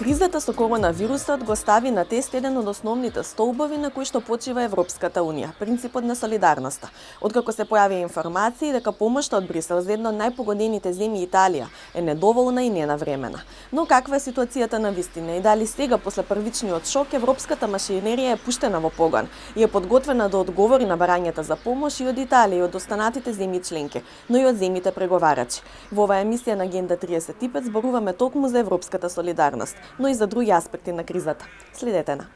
Кризата со коронавирусот го стави на тест еден од основните столбови на кои што почива Европската Унија, принципот на солидарноста. Откако се појави информации дека помошта од Брисел за едно од најпогодените земји Италија е недоволна и ненавремена. Но каква е ситуацијата на вистина и дали сега после првичниот шок европската машинерија е пуштена во погон и е подготвена да одговори на барањата за помош и од Италија и од останатите земји членки, но и од земјите преговарачи. Во оваа емисија на Агенда 35 зборуваме токму за европската солидарност, но и за други аспекти на кризата. Следете на.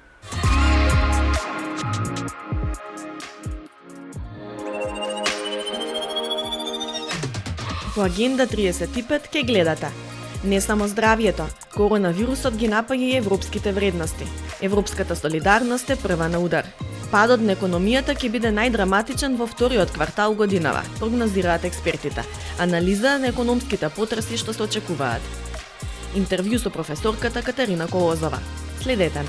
Во Агенда 35 ке гледате: не само здравието, коронавирусот ги напаѓа и европските вредности. Европската солидарност е прва на удар. Падот на економијата ќе биде најдраматичен во вториот квартал годинава, прогнозираат експертите. Анализа на економските потреси што се очекуваат. Интервју со професорката Катарина Колозова. Следете.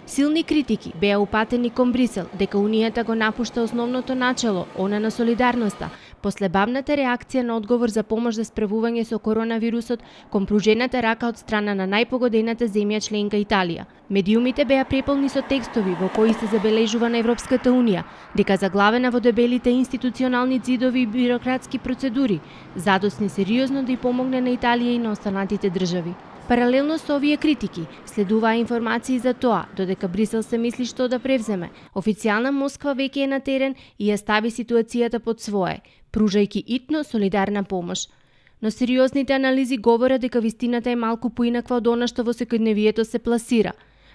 Силни критики беа упатени кон Брисел дека Унијата го напушта основното начело, она на солидарноста, после бавната реакција на одговор за помош за справување со коронавирусот кон пружената рака од страна на најпогодената земја членка Италија. Медиумите беа преполни со текстови во кои се забележува на Европската Унија дека заглавена во дебелите институционални ѕидови и бирократски процедури, задосни сериозно да ја помогне на Италија и на останатите држави. Паралелно со овие критики, следуваа информации за тоа, додека Брисел се мисли што да превземе. Официјална Москва веќе е на терен и ја стави ситуацијата под свое, пружајќи итно солидарна помош. Но сериозните анализи говорат дека вистината е малку поинаква од она што во секојдневието се пласира.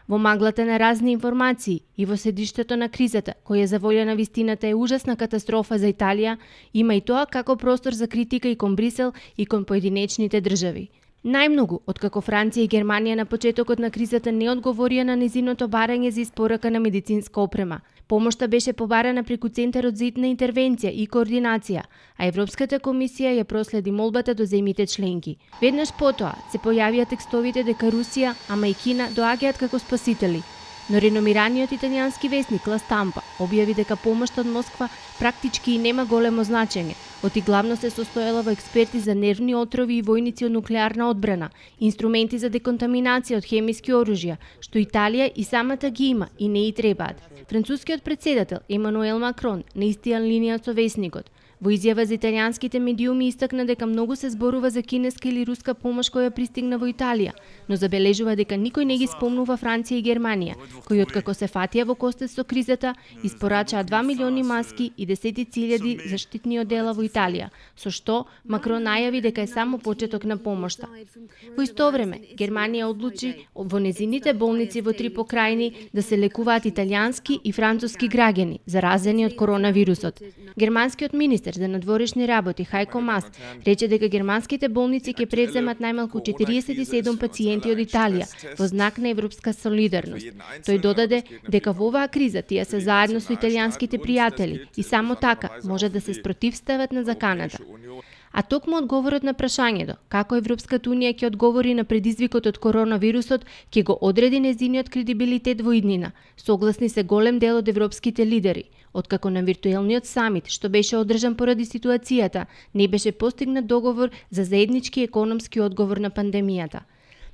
Во маглата на разни информации и во седиштето на кризата, која за волја на вистината е ужасна катастрофа за Италија, има и тоа како простор за критика и кон Брисел и кон поединечните држави. Најмногу, откако Франција и Германија на почетокот на кризата не одговорија на незиното барање за испорака на медицинска опрема. Помошта беше побарана преку Центарот за итна интервенција и координација, а Европската комисија ја проследи молбата до земјите членки. Веднаш потоа се појавија текстовите дека Русија, ама и Кина доаѓаат како спасители. Но реномираниот италијански весник Ла Стампа објави дека помошта од Москва практички и нема големо значење, оти главно се состоела во експерти за нервни отрови и војници од нуклеарна одбрана, инструменти за деконтаминација од хемиски оружја, што Италија и самата ги има и не и требаат. Францускиот председател Емануел Макрон на истија линија со весникот. Во изјава за италијанските медиуми истакна дека многу се зборува за кинеска или руска помош која пристигна во Италија, но забележува дека никој не ги спомнува Франција и Германија, кои откако се фатија во костес со кризата, испорачаа 2 милиони маски и десетици илјади заштитни одела во Италија, со што Макрон најави дека е само почеток на помошта. Во исто време, Германија одлучи во незините болници во 3 покрајни да се лекуваат италијански и француски граѓани заразени од коронавирусот. Германскиот министер за надворешни работи Хајко Мас рече дека германските болници ќе превземат најмалку 47 пациенти од Италија во знак на европска солидарност. Тој додаде дека во оваа криза тие се заедно со италијанските пријатели и само така може да се спротивстават на заканата. А токму одговорот на прашањето како Европската Унија ќе одговори на предизвикот од коронавирусот ќе го одреди незиниот кредибилитет во иднина, согласни се голем дел од европските лидери. Откако на виртуелниот самит, што беше одржан поради ситуацијата, не беше постигнат договор за заеднички економски одговор на пандемијата.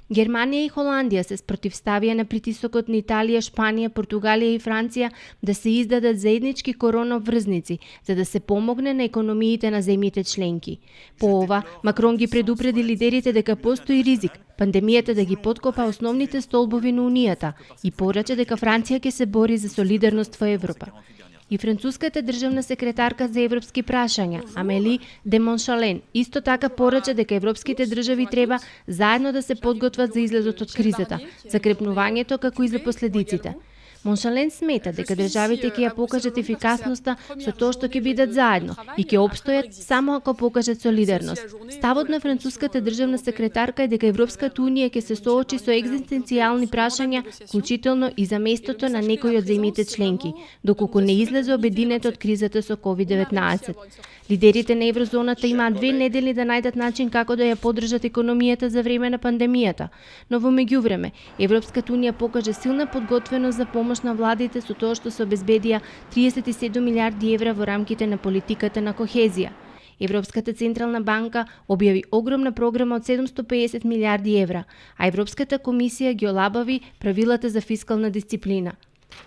Германија и Холандија се спротивставија на притисокот на Италија, Шпанија, Португалија и Франција да се издадат заеднички коронаврзници, за да се помогне на економиите на земјите членки. По ова, Макрон ги предупреди лидерите дека постои ризик пандемијата да ги поткопа основните столбови на Унијата и порача дека Франција ќе се бори за солидарност во Европа. И француската државна секретарка за европски прашања, Амели де Моншален, исто така порача дека европските држави треба заедно да се подготват за излезот од кризата, за крепнувањето како и за последиците. Моншален смета дека државите ќе ја покажат ефикасноста со тоа што ќе бидат заедно и ќе опстојат само ако покажат солидарност. Ставот на француската државна секретарка е дека Европската унија ќе се соочи со екзистенцијални прашања, вклучително и за местото на некои од земјите членки, доколку не излезе обединет од кризата со COVID-19. Лидерите на еврозоната имаат 2 недели да најдат начин како да ја поддржат економијата за време на пандемијата, но во меѓувреме Европската унија покажа силна подготвеност за помош на владите со тоа што се обезбедија 37 милиарди евра во рамките на политиката на кохезија. Европската централна банка објави огромна програма од 750 милиарди евра, а Европската комисија ги олабави правилата за фискална дисциплина.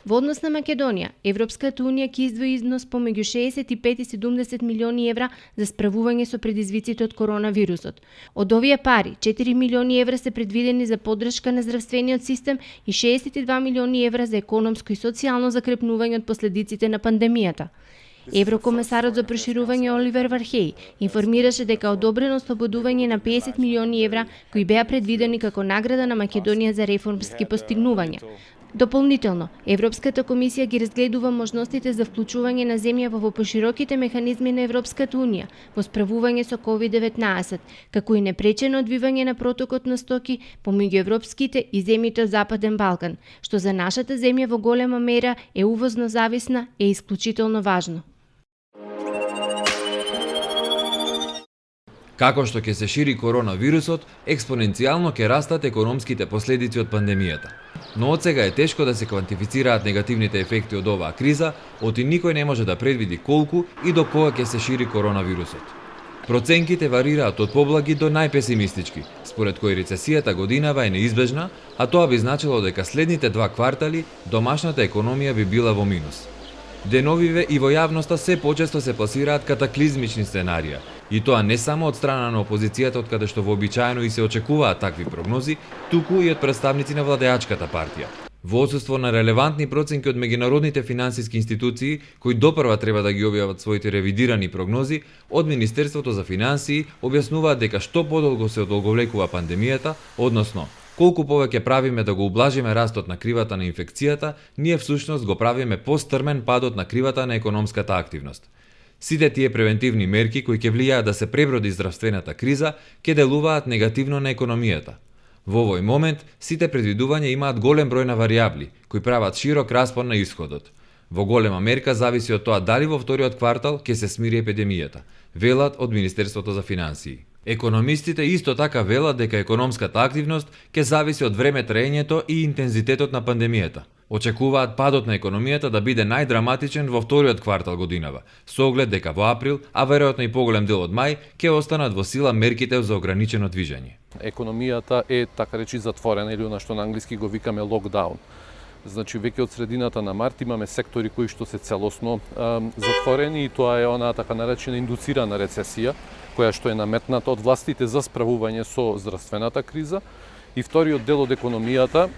Во однос на Македонија, Европската унија ќе издвои износ помеѓу 65 и 70 милиони евра за справување со предизвиците од коронавирусот. Од овие пари, 4 милиони евра се предвидени за поддршка на здравствениот систем и 62 милиони евра за економско и социјално закрепнување од последиците на пандемијата. Еврокомесарот за проширување Оливер Вархеј информираше дека одобрено ослободување на 50 милиони евра кои беа предвидени како награда на Македонија за реформски постигнувања. Дополнително, Европската комисија ги разгледува можностите за вклучување на земјава во пошироките механизми на Европската унија во справување со COVID-19, како и непречено одвивање на протокот на стоки помеѓу европските и земјите од Западен Балкан, што за нашата земја во голема мера е увозно зависна и исклучително важно. Како што ќе се шири коронавирусот, експоненцијално ќе растат економските последици од пандемијата. Но од сега е тешко да се квантифицираат негативните ефекти од оваа криза, оти никој не може да предвиди колку и до кога ќе се шири коронавирусот. Проценките варираат од поблаги до најпесимистички, според кои рецесијата годинава е неизбежна, а тоа би значило дека следните 2 квартали домашната економија би била во минус. Деновиве и во јавноста се почесто се пласираат катаклизмични сценарија, и тоа не само од страна на опозицијата, од каде што вообичаено и се очекуваат такви прогнози, туку и од представници на владеачката партија. Во отсуство на релевантни проценки од меѓународните финансиски институции, кои допрва треба да ги објават своите ревидирани прогнози, од Министерството за финансии објаснуваат дека што подолго се одолговлекува пандемијата, односно колку повеќе правиме да го ублажиме растот на кривата на инфекцијата, ние всушност го правиме пострмен падот на кривата на економската активност. Сите тие превентивни мерки кои ќе влијаат да се преброди здравствената криза, ќе делуваат негативно на економијата. Во овој момент, сите предвидувања имаат голем број на варијабли, кои прават широк распон на исходот. Во голема мерка зависи од тоа дали во вториот квартал ќе се смири епидемијата, велат од Министерството за финансии. Економистите исто така велат дека економската активност ќе зависи од време траењето и интензитетот на пандемијата. Очекуваат падот на економијата да биде најдраматичен во вториот квартал годинава, со оглед дека во април, а веројатно и поголем дел од мај, ќе останат во сила мерките за ограничено движење. Економијата е, така речи, затворена или она што на англиски го викаме локдаун. Значи, веќе од средината на март имаме сектори кои што се целосно затворени и тоа е она така наречена индуцирана рецесија, која што е наметната од властите за справување со здравствената криза. И вториот дел од економијата,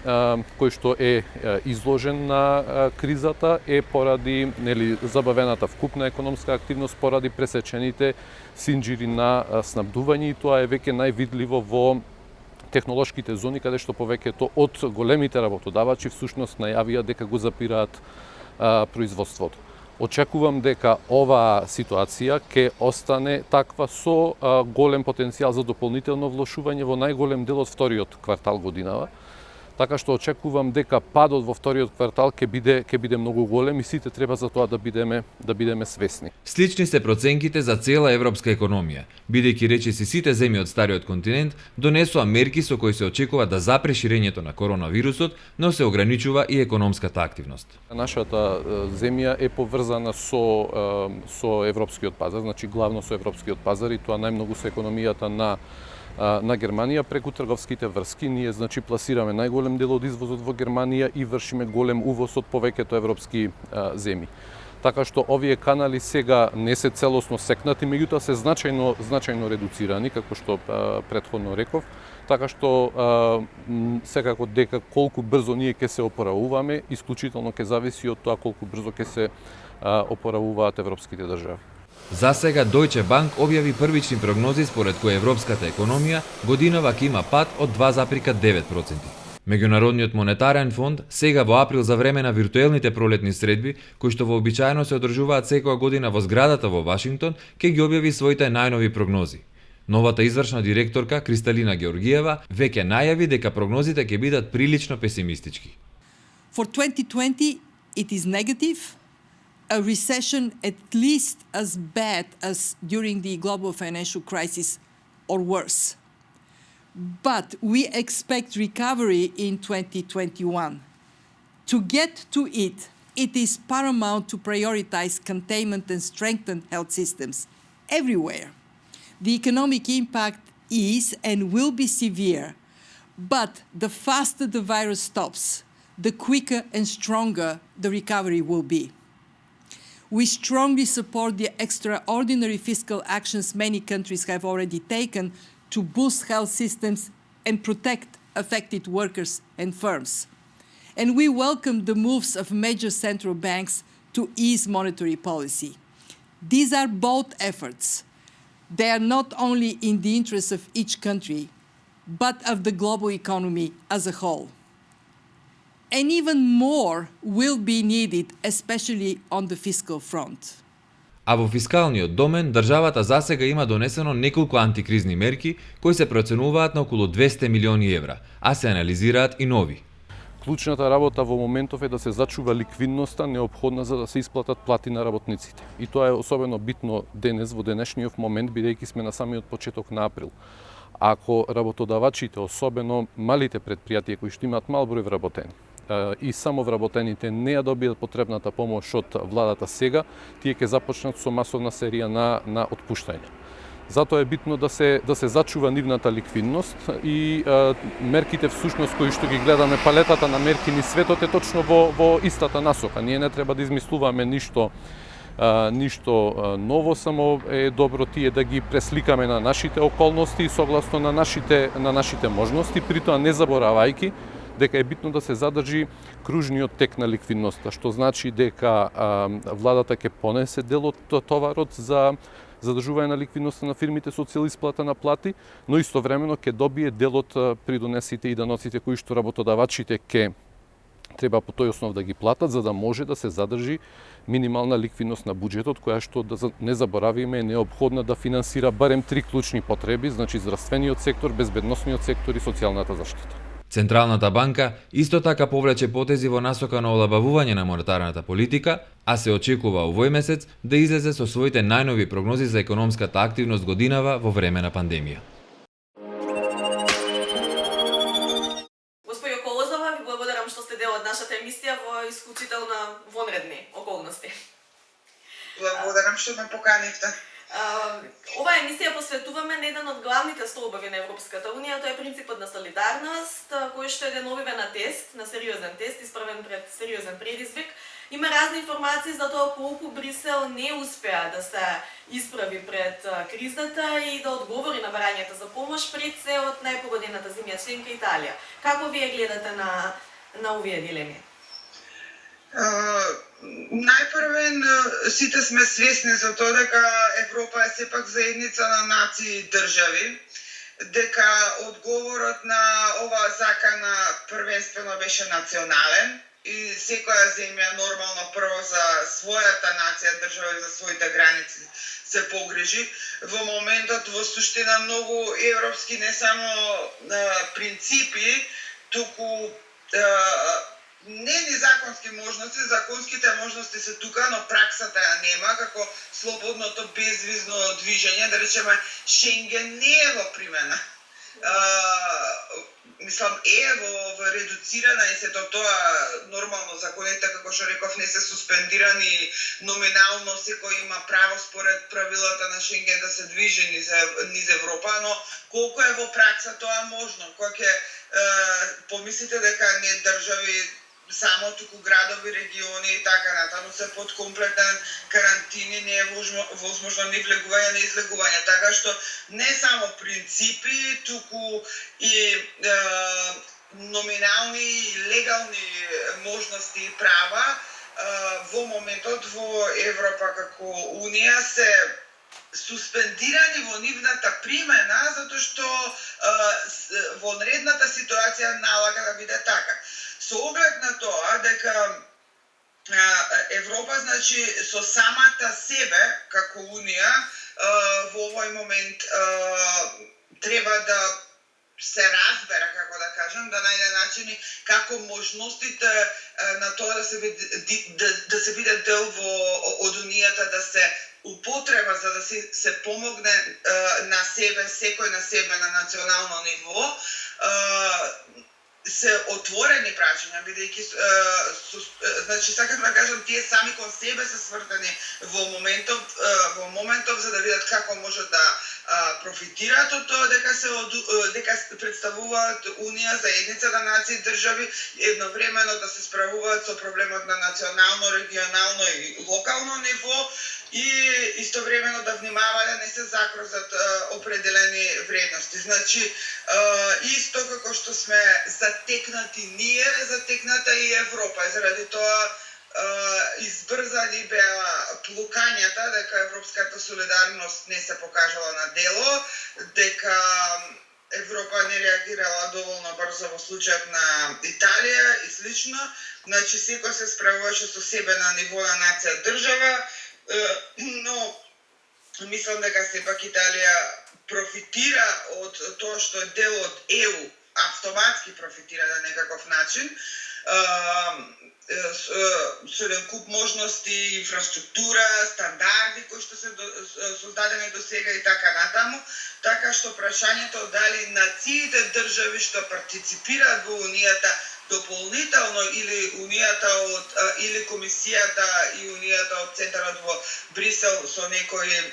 кој што е изложен на кризата, е поради забавената вкупна економска активност, поради пресечените синџири на снабдување, и тоа е веќе највидливо во технолошките зони, каде што повеќето од големите работодавачи всушност најавија дека го запираат производството. Очекувам дека оваа ситуација ќе остане таква со голем потенцијал за дополнително влошување во најголем дел од вториот квартал годинава. Така што очекувам дека падот во вториот квартал ќе биде многу голем и сите треба за тоа да бидеме свесни. Слични се проценките за цела европска економија, бидејќи речиси сите земји од стариот континент донесоа мерки со кои се очекува да запре ширењето на коронавирусот, но се ограничува и економската активност. Нашата земја е поврзана со европскиот пазар, значи главно со европскиот пазар, и тоа најмногу со економијата на Германија преку трговските врски. Ние значи пласираме најголем дел од извозот во Германија и вршиме голем увоз од повеќето европски земји. Така што овие канали сега не се целосно секнати, меѓутоа се значајно редуцирани, како што претходно реков. Така што секако дека колку брзо ние ќе се опоравуваме, исклучително ќе зависи од тоа колку брзо ќе се опоравуваат европските држави. За сега Deutsche Bank објави првични прогнози според кои европската економија годинава ќе има пад од 2,9%. Меѓународниот монетарен фонд сега во април за време на виртуелните пролетни средби, кои што вообичаено се одржуваат секоја година во зградата во Вашингтон, ќе ги објави своите најнови прогнози. Новата извршна директорка Кристалина Георгиева веќе најави дека прогнозите ќе бидат прилично песимистички. For 2020 it is negative, a recession at least as bad as during the global financial crisis or worse. But we expect recovery in 2021. To get to it, it is paramount to prioritize containment and strengthen health systems everywhere. The economic impact is and will be severe, but the faster the virus stops, the quicker and stronger the recovery will be. We strongly support the extraordinary fiscal actions many countries have already taken to boost health systems and protect affected workers and firms. And we welcome the moves of major central banks to ease monetary policy. These are both efforts. They are not only in the interest of each country, but of the global economy as a whole. And even more will be needed, especially on the fiscal front. А во фискалниот домен, државата засега има донесено неколку антикризни мерки кои се проценуваат на околу 200 милиони евра, а се анализираат и нови. Клучната работа во моментов е да се зачува ликвидноста неопходна за да се исплатат плати на работниците. И тоа е особено битно денес, во денешниот момент, бидејќи сме на самиот почеток на април. Ако работодавачите, особено малите предпријатија кои што имаат мал број вработени, и само вработените не ја добијат потребната помош од владата сега, тие ќе започнат со масовна серија на отпуштање. Затоа е битно да се зачува нивната ликвидност и мерките всушност кои што ги гледаме, палетата на мерки низ светот е точно во истата насока. Ние не треба да измислуваме ништо ново, само е добро тие да ги пресликаме на нашите околности и согласно на нашите можности, притоа не заборавајќи дека е битно да се задржи кружниот тек на ликвидноста, што значи дека владата ќе понесе дел од товарот за задржување на ликвидноста на фирмите со цел исплата на плати, но истовремено ќе добие дел од придонесите и даноците кои што работодавачите ќе треба по тој основ да ги платат, за да може да се задржи минимална ликвидност на буџетот, која што, да не заборавиме, е неопходна да финансира барем 3 клучни потреби, значи здравствениот сектор, безбедносниот сектор и социјалната заштита. Централната банка исто така повлече потези во насока на олабавување на монетарната политика, а се очекува овој месец да излезе со своите најнови прогнози за економската активност годинава во време на пандемија. Господјо Колозова, ви благодарам што сте дел од нашата емисија во исклучително вонредни околности. Благодарам што ме поканивте. Оваа емисија посветуваме на еден од главните столбови на Европската Унија, тоа е принципот на солидарност, кој што е деновивен на тест, на сериозен тест, исправен пред сериозен предизвик. Има разни информации за тоа колку Брисел не успеа да се исправи пред кризата и да одговори на барањата за помош пред се од најпогодената земја членка Италија. Како вие гледате на овие дилеми? Најпрвен, сите сме свесни за тоа дека Европа е сепак заедница на нации и држави, дека одговорот на оваа закана првенствено беше национален и секоја земја нормално прво за својата нација, држава и за своите граници се погрижи. Во моментот во суштина многу европски не само принципи, туку не ни законски можности, законските можности се тука, но праксата ја нема, како слободното безвизно движење, да речеме Шенген не е во примена. Мислам, во редуцирана и сето тоа нормално законите, како што реков, не се суспендирани, номинално секој има право според правилата на Шенген да се движи низ Европа, но колку е во пракса тоа можно? Кога ќе помислите дека не држави само туку градови, региони и така натаму се под комплетен карантини, не е возможно ни влегување, ни излегување. Така што не само принципи, туку и номинални и легални можности и права во моментот во Европа како Унија се суспендирани во нивната примена затоа што вонредната ситуација налага да биде така. Со оглед на тоа дека Европа, значи, со самата себе, како Унија, во овој момент треба да се разбера, како да кажам, да најде начини како можностите на тоа да се биде дел од Унијата да се употреба за да се помогне на себе, секој на себе на национално ниво, се отворени прашања, бидејќи значи сакам да кажам тие сами кон себе се свртени во моментов за да видат како можат да профитираат од тоа дека представуваат Унија заедница на нации држави, едновремено да се справуваат со проблемот на национално, регионално и локално ниво и истовремено да внимава да не се загрозат определени вредности. Значи, исто како што сме затекнати ние, затекната и Европа. И заради тоа избрзани беа плукањата дека европската солидарност не се покажала на дело, дека Европа не реагирала доволно брзо во случајот на Италија и слично. Значи, секој се справуваше со себе на ниво на нација држава, но мислам дека сепак Италија профитира од тоа што е дел од ЕУ, автоматски профитира на некаков начин, со еден куп можности, инфраструктура, стандарди кои што се создадени до сега и така натаму, така што прашањето дали нациите држави што партиципираат во Унијата дополнително или Унијата или Комисијата и Унијата од Центарот во Брисел со некои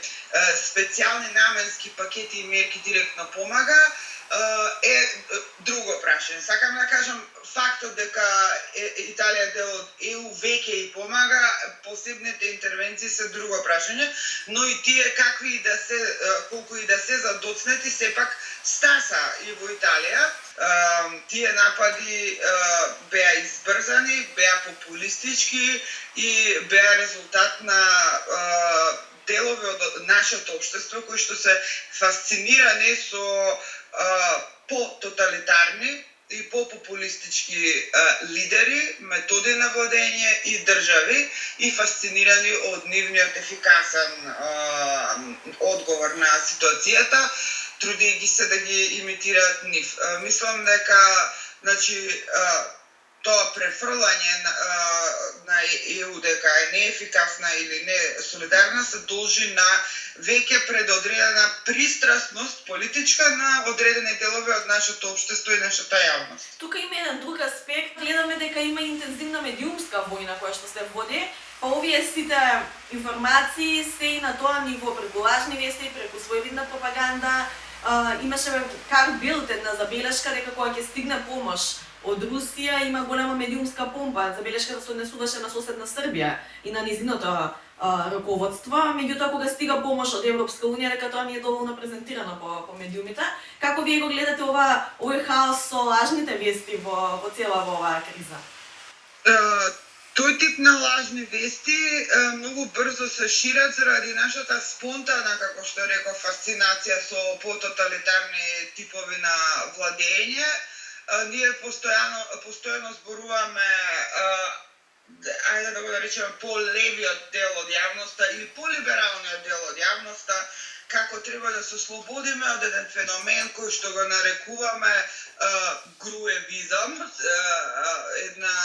специјални наменски пакети и мерки директно помага, е друго прашање. Сакам да кажам, фактот дека Италија е дел од ЕУ веќе и помага, посебните интервенции се друго прашање, но и тие какви и да се, колку и да се задоцнети, сепак стаса и во Италија. Тие напади беа избрзани, беа популистички и беа резултат на делови од нашето општество кои што се фасцинирани со по-тоталитарни и по-популистички лидери, методи на владење и држави и фасцинирани од нивниот ефикасен одговор на ситуацијата, трудејќи се да ги имитираат нив. Мислам дека, значи, тоа префрлање на ЕУ дека е неефикасна или не солидарна се должи на веќе предодредена пристрасност политичка на одредени делови од нашето општество и нашата јавност. Тука има еден друг аспект. Гледаме дека има интензивна медиумска војна која што се води, па овие сите информации се и на тоа ниво преку лажни вести, преку своевидна пропаганда. Имаше Карл Билт една забелешка дека кога ќе стигне помош од Русија има голема медиумска помпа. Забелешката се однесуваше на соседна Србија и на низиното раководство, меѓутоа кога стига помош од Европска Унија, дека тоа не е доволно презентирано по медиумите. Како вие го гледате овој хаос со лажните вести во цела оваа криза? Тој тип на лажни вести многу брзо се шират заради нашата спонтана, како што реков, фасцинација со пототалитарни типови на владење. Ние постојано зборуваме, ајде да го наречеме, по-левиот дел од јавноста или по-либералниот дел од јавноста, како треба да се ослободиме од еден феномен кој што го нарекуваме груевизам, една,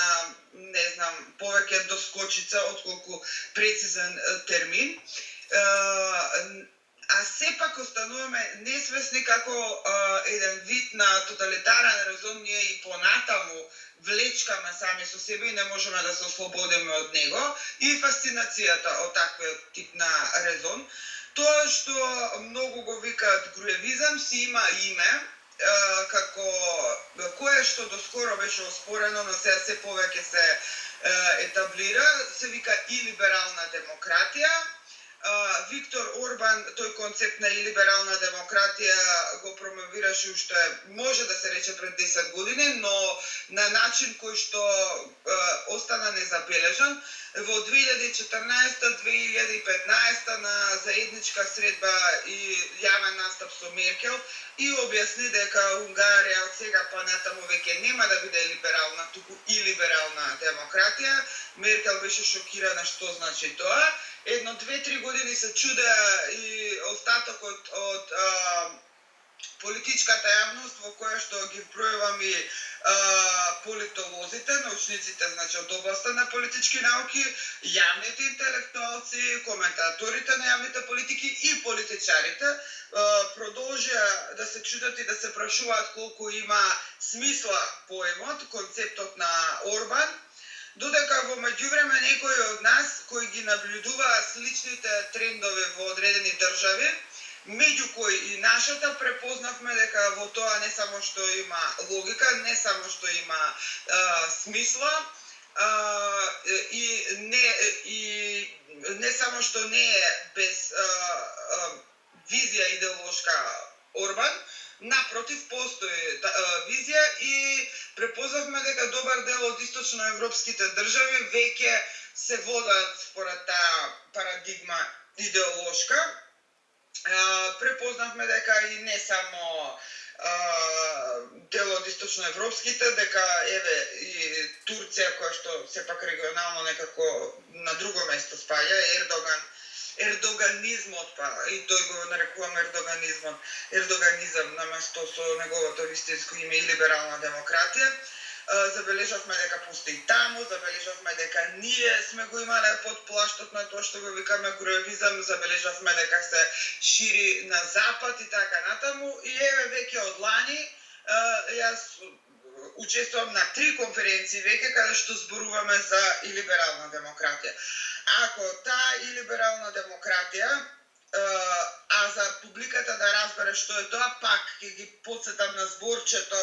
не знам, повеќе доскочица отколку прецизен термин. А сепак остануваме несвесни како еден вид на тоталитарен резон ние и понатаму влечкаме сами со себе и не можеме да се ослободиме од него и фасцинацијата од таквиот тип на резон. Тоа што многу го викаат груевизам си има име, како кое што доскоро беше оспорено, но сега се повеќе се етаблира, се вика и либерална демократија. Виктор Орбан тој концепт на илиберална демократија го промовираше уште може да се рече пред 10 години, но на начин кој што остана незабележан. Во 2014-2015 на заедничка средба и јавен настап со Меркел и објасни дека Унгарија од сега па натаму веќе нема да биде либерална, туку илиберална демократија. Меркел беше шокирана што значи тоа. Едно 2-3 години се чуде и остатокот од политичката јавност во која што ги вбројувам и политолозите, научниците, значи од областта на политички науки, јавните интелектуалци, коментаторите на јавните политики и политичарите продолжија да се чудат и да се прашуваат колку има смисла поемот, концептот на Орбан, додека во меѓувреме некои од нас кои ги наблюдува сличните трендови во одредени држави, меѓу кои и нашата, препознавме дека во тоа не само што има логика, не само што има смисла, и не само што не е без визија идеолошка Орбан, напротив, постои визија и препознавме дека добар дел од источноевропските држави веќе се водат според таа парадигма идеолошка. Препознавме дека и не само дел од источноевропските, дека еве и Турција, која што сепак регионално некако на друго место спаѓа, ердоганизмот, па и тој го нарекуваме ердоганизам наместо со неговото вистинско име и либерална демократија. Забележавме дека постои таму, забележавме дека ние сме го имале под плаштот на тоа што го викаме груевизам, забележавме дека се шири на запад и така натаму. И еве веќе од лани јас учествувам на 3 конференции веќе каде што зборуваме за илиберална демократија. Ако таа илиберална демократија, а за публиката да разбере што е тоа, пак ќе ги потсетам на зборчето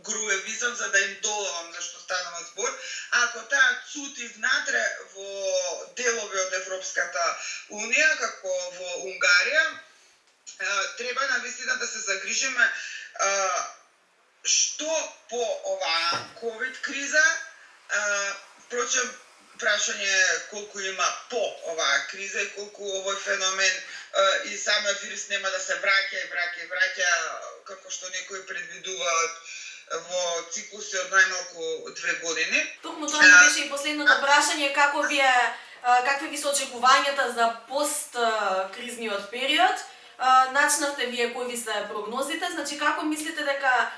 груевизам за да им доловам зашто станува збор. Ако таа цути внатре во делови од Европската Унија, како во Унгарија, треба навистина да се загрижиме што по оваа ковид криза, впрочем, прашање колку има по оваа криза и колку овој феномен и самиот вирус нема да се враќа, како што некои предвидуваат во циклуси од најмалку 2 години. Токму тоа ми беше и последното прашање, какви ви се очекувањата за посткризниот период? Начнавте вие кои ви се прогнозите, значи како мислите дека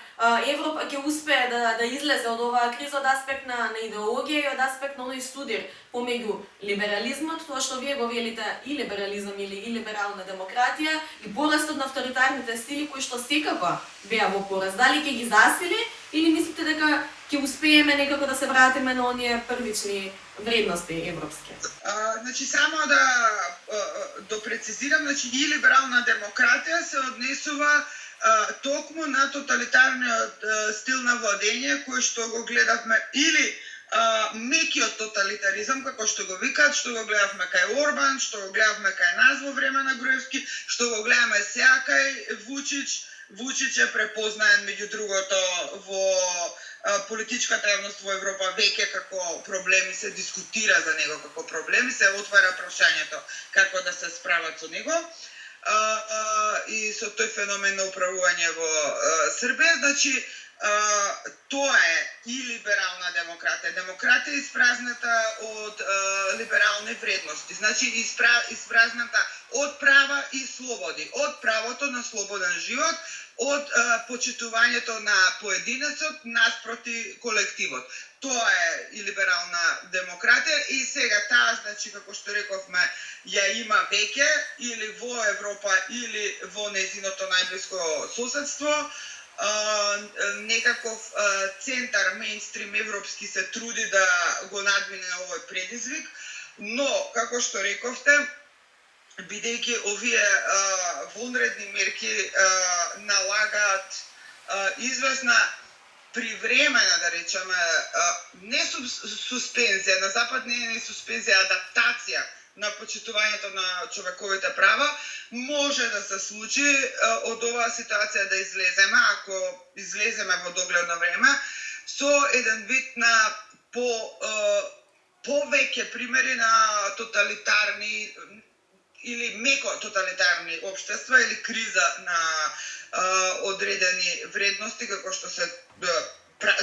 Европа ќе успее да излезе од оваа криза од аспект на идеологија и од аспект на оној судир помеѓу либерализмот, тоа што вие го велите и либерализам или и либерална демократија, и порастот на авторитарните стили кои што секако беа во пораст. Дали ќе ги засили или мислите дека ќе успееме некако да се вратиме на оние првични вредности европски? Значи само да допрецизирам, значи и либерална демократија се однесува токму на тоталитарниот стил на владење кој што го гледавме или мекиот тоталитаризам, како што го викаат, што го гледавме кај Орбан, што го гледавме кај нас во време на Груевски, што го гледаме сега кај Вучич. Вучич е препознаен меѓу другото во политичката јавност во Европа веќе како проблеми, се дискутира за него како проблеми, се отвара прашањето како да се справат со него. И со тој феномен на управување во Србија, значи тоа е и либерална демократија. Демократија испразната од либерални вредности, значи испразната од права и слободи, од правото на слободен живот, од почитувањето на поединецот наспроти колективот. Тоа е и либерална демократија и сега таа, значи, како што рековме, ја има веќе или во Европа или во нејзиното најблиско соседство. Некаков центар, мејнстрим европски се труди да го надмине овој предизвик, но, како што рековте, бидејќи овие вонредни мерки налагаат известна привремена, да речеме, не суспензија, на Запад не е суспензија, адаптација на почитувањето на човековите права, може да се случи од оваа ситуација да излеземе, ако излеземе во догледно време, со еден вид на повеќе примери на тоталитарни или меко тоталитарни општества или криза на одредени вредности, како што се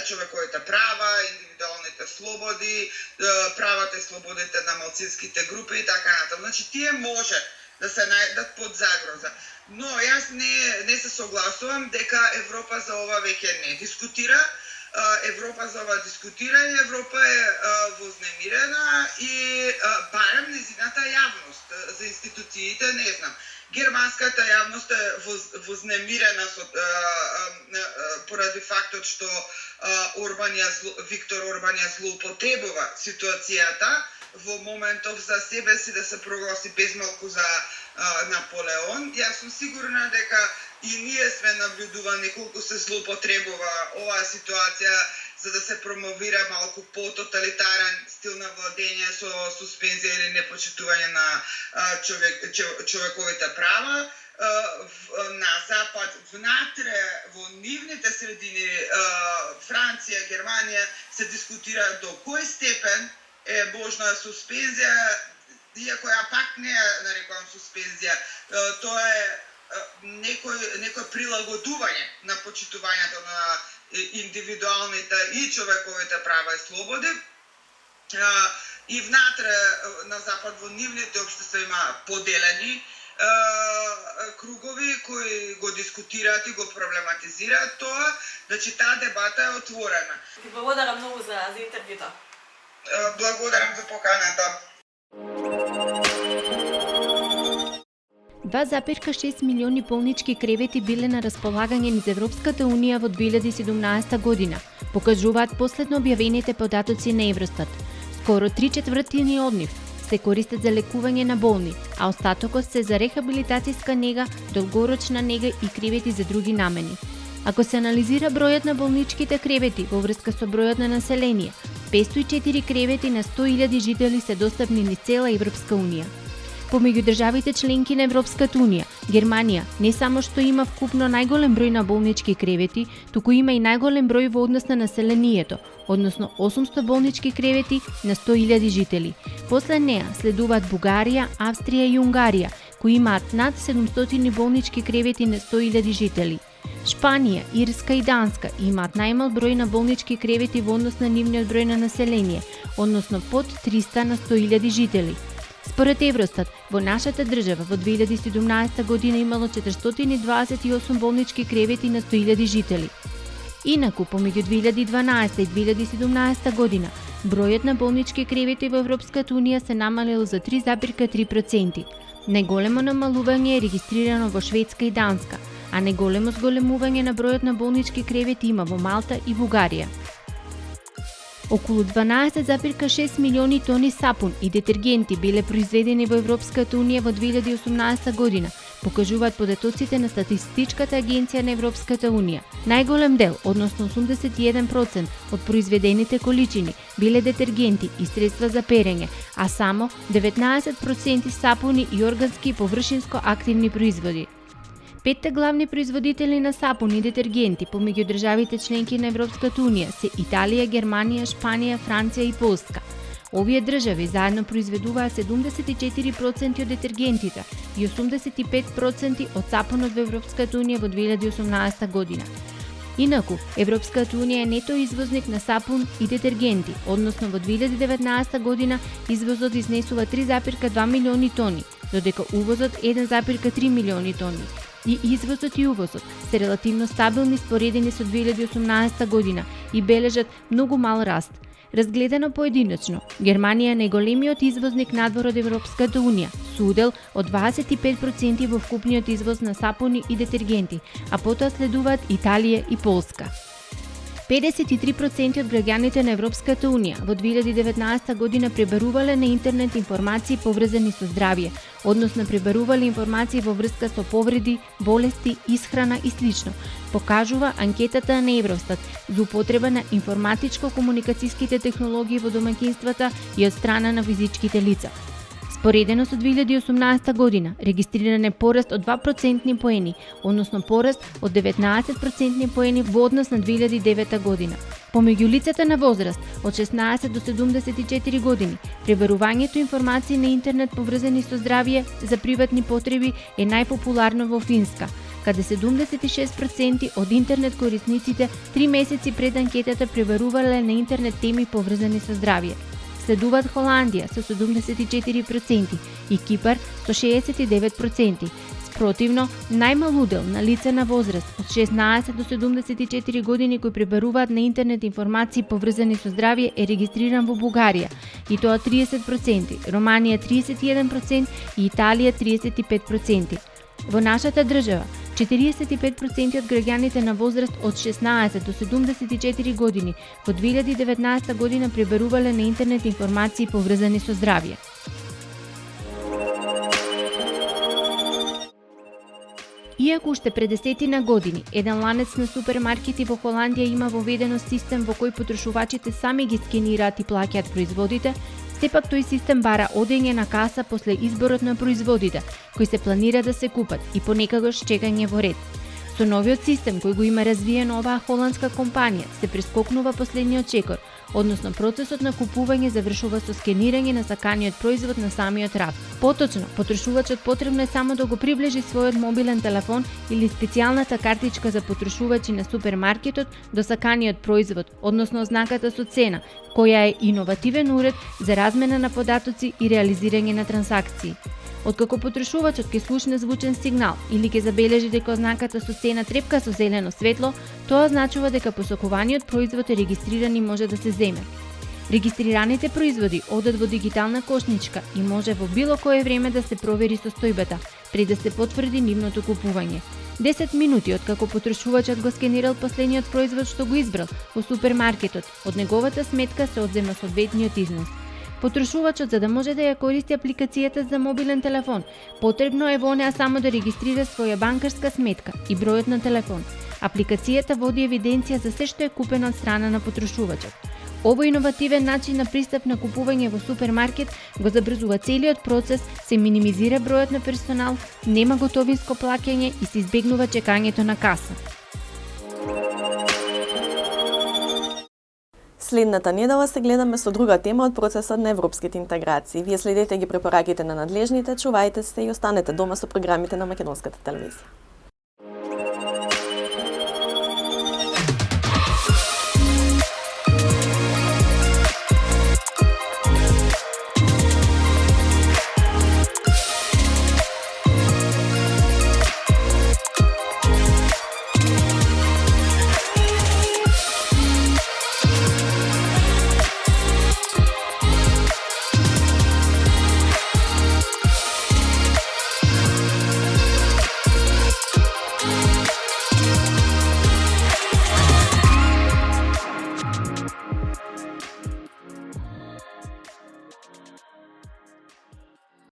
човековите права, индивидуалните слободи, правата и слободите на малцинските групи и така натаму. Значи, тие може да се најдат под загроза. Но јас не се согласувам дека Европа за ова веќе не дискутира. Европа за ова дискутирање, Европа е вознемирена и барем незината јавност за институциите, не знам. Германската јавност е вознемирена поради фактот што Виктор Орбан ја злоупотребува ситуацијата во моментов за себе си да се прогласи безмалку за Наполеон. Јас сум сигурна дека и ние сме наблюдувани колку се злоупотребува оваа ситуација за да се промовира малку по-тоталитарен стил на владење со суспензија или непочитување на човековите права. На запад, внатре, во нивните средини, Франција, Германија, се дискутира до кој степен е можна суспензија, иако ја пак не ја нарекувам суспензија, тоа е некој прилагодување на почитувањето на индивидуалните и човековите права и слободи. И внатре на запад во нивните општества има поделени кругови кои го дискутираат и го проблематизираат тоа, значи таа дебата е отворена. Ти благодарам многу за интервјуто. Благодарам за поканата. 2,6 милиони болнички кревети биле на располагање низ Европската Унија во 2017 година, покажуваат последно објавените податоци на Евростат. Скоро 3/4 од нив се користат за лекување на болни, а остатокот се за рехабилитацијска нега, долгорочна нега и кревети за други намени. Ако се анализира бројот на болничките кревети во врска со бројот на население, 504 кревети на 100.000 жители се достапни низ цела Европска Унија. Помеѓу државите членки на Европската Унија, Германија не само што има вкупно најголем број на болнички кревети, туку има и најголем број во однос на населението, односно 800 болнички кревети на 100.000 жители. После неа следуваат Бугарија, Австрија и Унгарија, кои имаат над 700 болнички кревети на 100.000 жители. Шпанија, Ирска и Данска имаат најмал број на болнички кревети во однос на нивниот број на население, односно под 300 на 100.000 жители. Според Евростат, во нашата држава во 2017 година имало 428 болнички кревети на 100.000 жители. Инаку, помеѓу 2012 и 2017 година, бројот на болнички кревети во Европската Унија се намалил за 3,3%. Најголемо намалување е регистрирано во Шведска и Данска, а најголемо зголемување на бројот на болнички кревети има во Малта и Бугарија. Околу 12,6 милиони тони сапун и детергенти биле произведени во Европската Унија во 2018 година, покажуваат податоците на Статистичката агенција на Европската Унија. Најголем дел, односно 81% од произведените количини, биле детергенти и средства за перење, а само 19% сапуни и органски површинско активни производи. Петте главни производители на сапун и детергенти помеѓу државите членки на Европската Унија се Италија, Германија, Шпанија, Франција и Полска. Овие држави заедно произведуваат 74% од детергентите и 85% од сапунот во Европската Унија во 2018 година. Инаку, Европската Унија е нето извозник на сапун и детергенти, односно во 2019 година извозот изнесува 3,2 милиони тони, додека увозот 1,3 милиони тони. И извозот и увозот се релативно стабилни споредени со 2018 година и бележат многу мал раст. Разгледано поединечно, Германија е најголемиот извозник надвор од Европската Унија, со удел од 25% во вкупниот извоз на сапуни и детергенти, а потоа следуваат Италија и Полска. 53% од граѓаните на Европската Унија во 2019 година пребарувале на интернет информации поврзани со здравје, односно пребарувале информации во врска со повреди, болести, исхрана и слично, покажува анкетата на Евростат за употреба на информатичко-комуникацијските технологии во домаќинствата и од страна на физичките лица. Споредено со 2018 година, регистриран е пораст од 2% поени, односно пораст од 19% поени во однос на 2009 година. Помеѓу лицата на возраст од 16 до 74 години, пребарувањето информации на интернет поврзани со здравје за приватни потреби е најпопуларно во Финска, каде 76% од интернет корисниците 3 месеци пред анкетата пребарувале на интернет теми поврзани со здравје. Следуваат Холандија со 74% и Кипар со 69%. Спротивно, најмал удел на лица на возраст од 16 до 74 години кои пребаруваат на интернет информации поврзани со здравје е регистриран во Бугарија, и тоа 30%, Романија 31% и Италија 35%. Во нашата држава, 45% од граѓаните на возраст од 16 до 74 години во 2019 година пребарувале на интернет информации поврзани со здравје. Иако уште пред десетина години, еден ланец на супермаркети во Холандија има воведено систем во кој потрошувачите сами ги скенираат и плаќаат производите, сепак тој систем бара одење на каса после изборот на производите, кои се планира да се купат и понекогаш чекање во ред. Со новиот систем кој го има развиено оваа холандска компанија, се прескокнува последниот чекор, односно процесот на купување завршува со скенирање на саканиот производ на самиот раф. Поточно, потрошувачот потребно е само да го приближи својот мобилен телефон или специјалната картичка за потрошувачи на супермаркетот до саканиот производ, односно ознаката со цена, која е иновативен уред за размена на податоци и реализирање на трансакции. Откако потрошувачот ќе слушне звучен сигнал или ќе забележи дека ознаката со цена трепка со зелено светло, тоа означува дека посокуваниот производ е регистриран и може да се земе. Регистрираните производи одат во дигитална кошничка и може во било кое време да се провери состојбата, пред да се потврди нивното купување. 10 минути откако потрошувачот го скенирал последниот производ што го избрал во супермаркетот, од неговата сметка се одзема соодветниот износ. Потрошувачот, за да може да ја користи апликацијата за мобилен телефон, потребно е во неа само да регистрира своја банкарска сметка и бројот на телефон. Апликацијата води евиденција за се што е купено од страна на потрошувачот. Овој иновативен начин на пристап на купување во супермаркет го забрзува целиот процес, се минимизира бројот на персонал, нема готовинско плаќање и се избегнува чекањето на каса. Следната недела се гледаме со друга тема од процесот на европските интеграции. Вие следете ги препораките на надлежните, чувајте се и останете дома со програмите на Македонската телевизија.